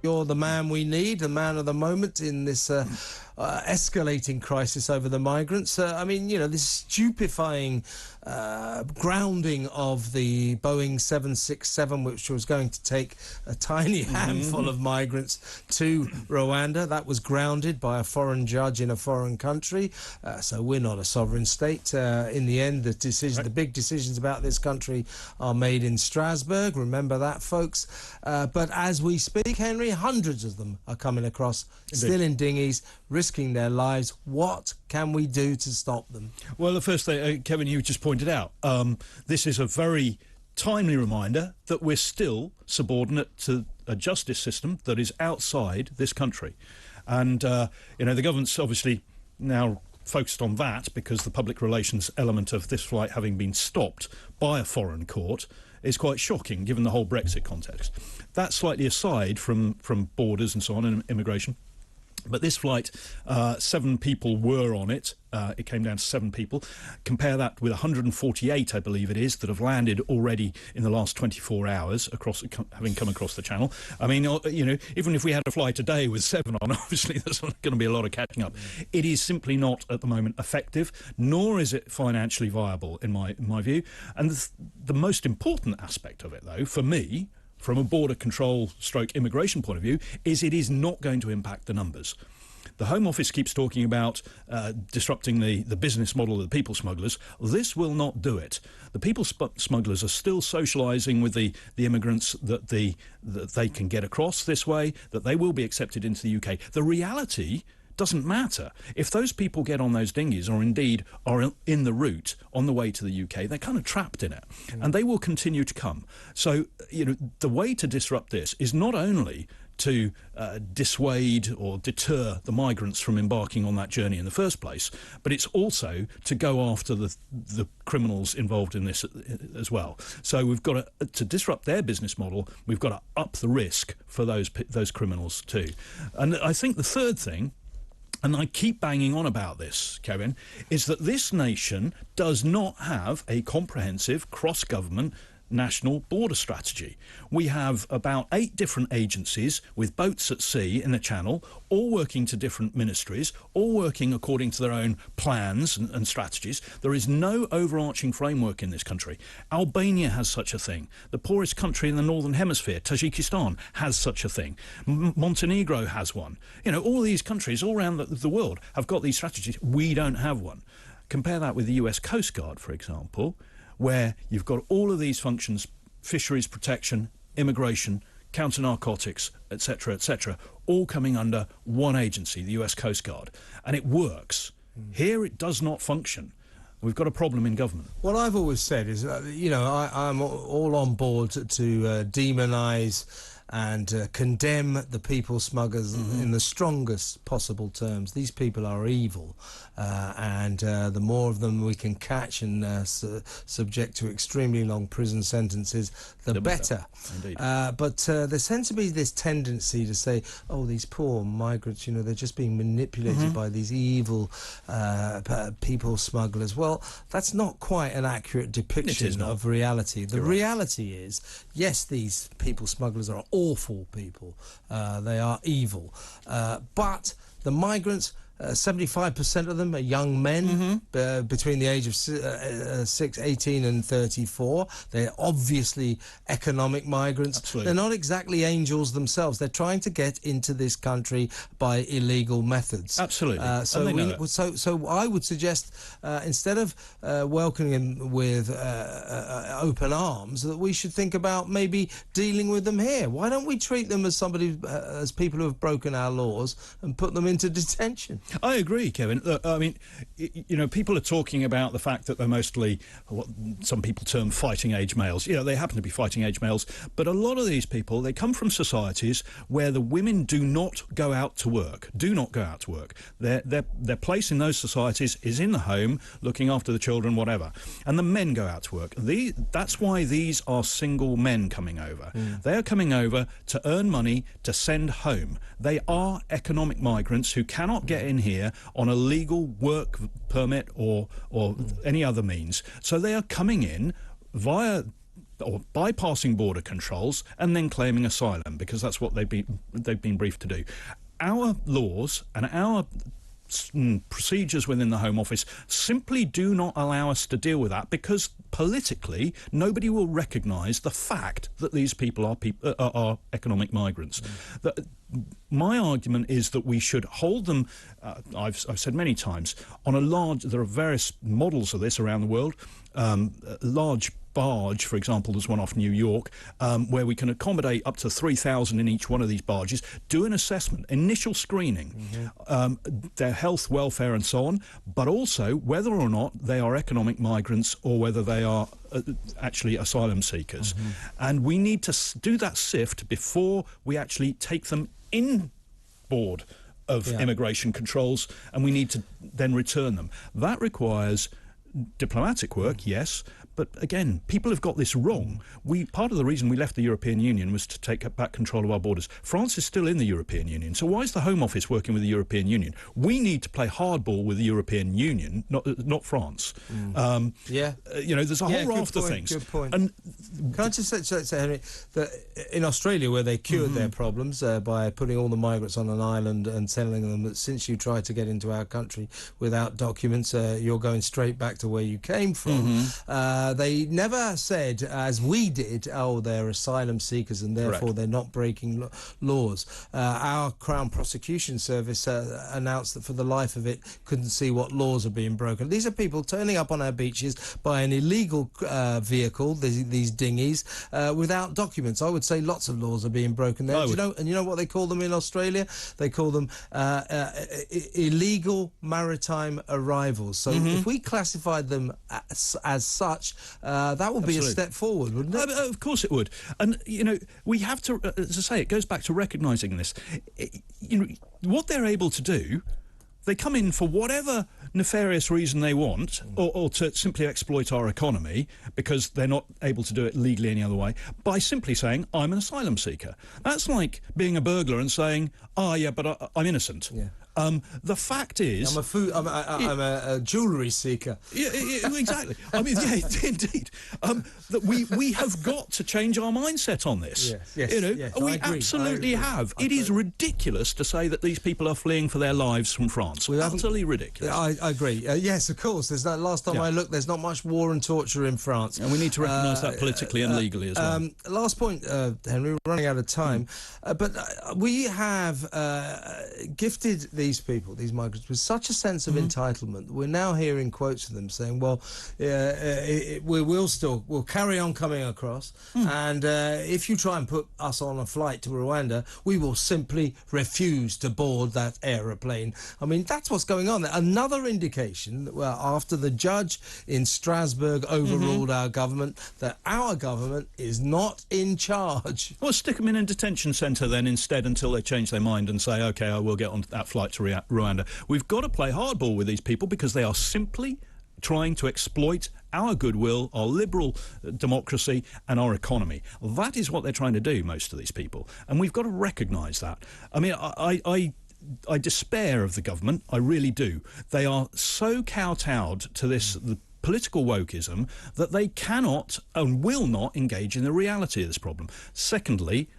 You're the man we need, the man of the moment in this escalating crisis over the migrants. I mean, you know, this stupefying grounding of the Boeing 767, which was going to take a tiny handful of migrants to Rwanda. That was grounded by a foreign judge in a foreign country. So we're not a sovereign state. In the end, the big decisions about this country are made in Strasbourg. Remember that, folks. But as we speak, Henry, hundreds of them are coming across, still in dinghies, risking their lives. What can we do to stop them? Well, the first thing, Kevin, you just pointed out, this is a very timely reminder that we're still subordinate to a justice system that is outside this country. And, you know, the government's obviously now focused on that because the public relations element of this flight having been stopped by a foreign court is quite shocking given the whole Brexit context. That's slightly aside from borders and so on and immigration. But this flight, 7 people were on it. It came down to 7 people. Compare that with 148, I believe it is, that have landed already in the last 24 hours, having come across the channel. I mean, you know, even if we had a flight a day with 7 on, obviously there's going to be a lot of catching up. It is simply not, at the moment, effective, nor is it financially viable, in my view. And the most important aspect of it, though, for me, from a border control / immigration point of view, is it is not going to impact the numbers. The Home Office keeps talking about disrupting the business model of the people smugglers. This will not do it. The people smugglers are still socialising with the immigrants that they can get across this way, that they will be accepted into the UK. The reality doesn't matter. If those people get on those dinghies or indeed are in the route on the way to the UK, they're kind of trapped in it and they will continue to come. So, you know, the way to disrupt this is not only to dissuade or deter the migrants from embarking on that journey in the first place, but it's also to go after the criminals involved in this as well. So we've got to disrupt their business model. We've got to up the risk for those criminals too. And I think the third thing, and I keep banging on about this, Kevin, is that this nation does not have a comprehensive cross-government national border strategy. We have about 8 different agencies with boats at sea in the Channel, all working to different ministries, all working according to their own plans and strategies. There is no overarching framework in this country. Albania has such a thing. The poorest country in the Northern Hemisphere, Tajikistan, has such a thing. Montenegro has one. You know, all these countries all around the world have got these strategies. We don't have one. Compare that with the US Coast Guard, for example, where you've got all of these functions, fisheries protection, immigration, counter-narcotics, etc., all coming under one agency, the US Coast Guard. And it works. Here it does not function. We've got a problem in government. What I've always said is, you know, I'm all on board to demonise and condemn the people smugglers in the strongest possible terms. These people are evil, and the more of them we can catch and subject to extremely long prison sentences, the better. Indeed. But there tends to be this tendency to say, oh, these poor migrants, you know, they're just being manipulated by these evil people smugglers. Well, that's not quite an accurate depiction of reality. The reality is, yes, these people smugglers are awful people. They are evil. But the migrants, 75% of them are young men between the age of 18 and 34. They're obviously economic migrants. Absolutely. They're not exactly angels themselves. They're trying to get into this country by illegal methods. Absolutely. So I would suggest instead of welcoming them with open arms, that we should think about maybe dealing with them here. Why don't we treat them as as people who have broken our laws and put them into detention? I agree, Kevin. Look, I mean, you know, people are talking about the fact that they're mostly what some people term fighting age males. You know, they happen to be fighting age males, but a lot of these people, they come from societies where the women do not go out to work. Their place in those societies is in the home, looking after the children, whatever. And the men go out to work. That's why these are single men coming over. They are coming over to earn money to send home. They are economic migrants who cannot get in here on a legal work permit or any other means. So they are coming in via or bypassing border controls and then claiming asylum, because that's what they've been briefed to do. Our laws and our procedures within the Home Office simply do not allow us to deal with that, because politically nobody will recognise the fact that these people are economic migrants. My argument is that we should hold them, I've said many times, on a large, there are various models of this around the world, large barge, for example, there's one off New York, where we can accommodate up to 3,000 in each one of these barges, do an assessment, initial screening, their health, welfare and so on, but also whether or not they are economic migrants or whether they are actually asylum seekers. And we need to do that sift before we actually take them in board of immigration controls, and we need to then return them. That requires diplomatic work, yes, but again, people have got this wrong. Part of the reason we left the European Union was to take back control of our borders. France is still in the European Union, so why is the Home Office working with the European Union? We need to play hardball with the European Union, not France. There's a whole raft of things. Good point. And can I just say, Henry, that in Australia, where they cured their problems by putting all the migrants on an island and telling them that since you tried to get into our country without documents, you're going straight back to where you came from. They never said, as we did, oh, they're asylum seekers and therefore they're not breaking laws. Our Crown Prosecution Service announced that for the life of it couldn't see what laws are being broken. These are people turning up on our beaches by an illegal vehicle, these dinghies, without documents. I would say lots of laws are being broken there. And you know what they call them in Australia? They call them illegal maritime arrivals. So if we classified them as such, that would be a step forward, wouldn't it? Of course it would. And, we have to, as I say, it goes back to recognising this. What they're able to do, they come in for whatever nefarious reason they want, or to simply exploit our economy because they're not able to do it legally any other way, by simply saying, I'm an asylum seeker. That's like being a burglar and saying, but I'm innocent. Yeah. The fact is, I'm a jewellery seeker. Yeah, exactly. I mean, yeah, indeed. That we have got to change our mindset on this. Yes, we absolutely have. It is ridiculous to say that these people are fleeing for their lives from France. Utterly ridiculous. I agree. Yes, of course. There's last time I looked, there's not much war and torture in France, and we need to recognise that politically and legally as well. Last point, Henry. We're running out of time, but we have gifted these people, these migrants, with such a sense of entitlement. We're now hearing quotes of them saying, well, we'll carry on coming across, and if you try and put us on a flight to Rwanda, we will simply refuse to board that aeroplane. I mean, that's what's going on there. Another indication that, well, after the judge in Strasbourg overruled our government, that our government is not in charge. Well, stick them in a detention centre then instead until they change their mind and say, OK, I will get on that flight to Rwanda. We've got to play hardball with these people because they are simply trying to exploit our goodwill, our liberal democracy and our economy. That is what they're trying to do, most of these people. And we've got to recognise that. I mean, I despair of the government. I really do. They are so kowtowed to the political wokeism that they cannot and will not engage in the reality of this problem. Secondly,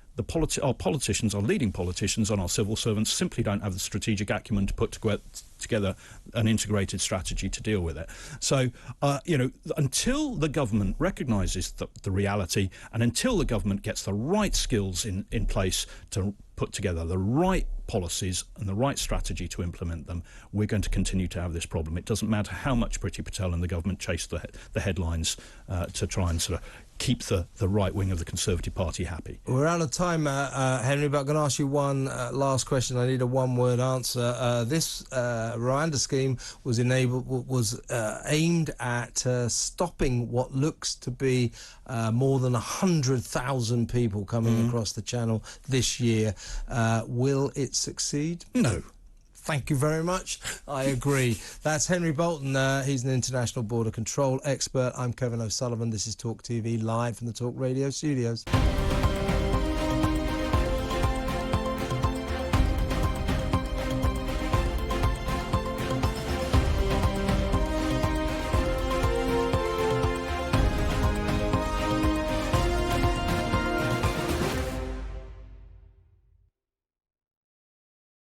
our politicians, our leading politicians and our civil servants simply don't have the strategic acumen to put together an integrated strategy to deal with it. So, until the government recognises the reality and until the government gets the right skills in place to put together the right policies and the right strategy to implement them, we're going to continue to have this problem. It doesn't matter how much Priti Patel and the government chase the headlines to try and sort of keep the right wing of the Conservative Party happy. We're out of time, Henry, but I'm going to ask you one last question. I need a one-word answer. This Rwanda scheme was aimed at stopping what looks to be more than 100,000 people coming across the channel this year. Will it succeed? No. Thank you very much. I agree. That's Henry Bolton. He's an international border control expert. I'm Kevin O'Sullivan. This is Talk TV live from the Talk Radio studios.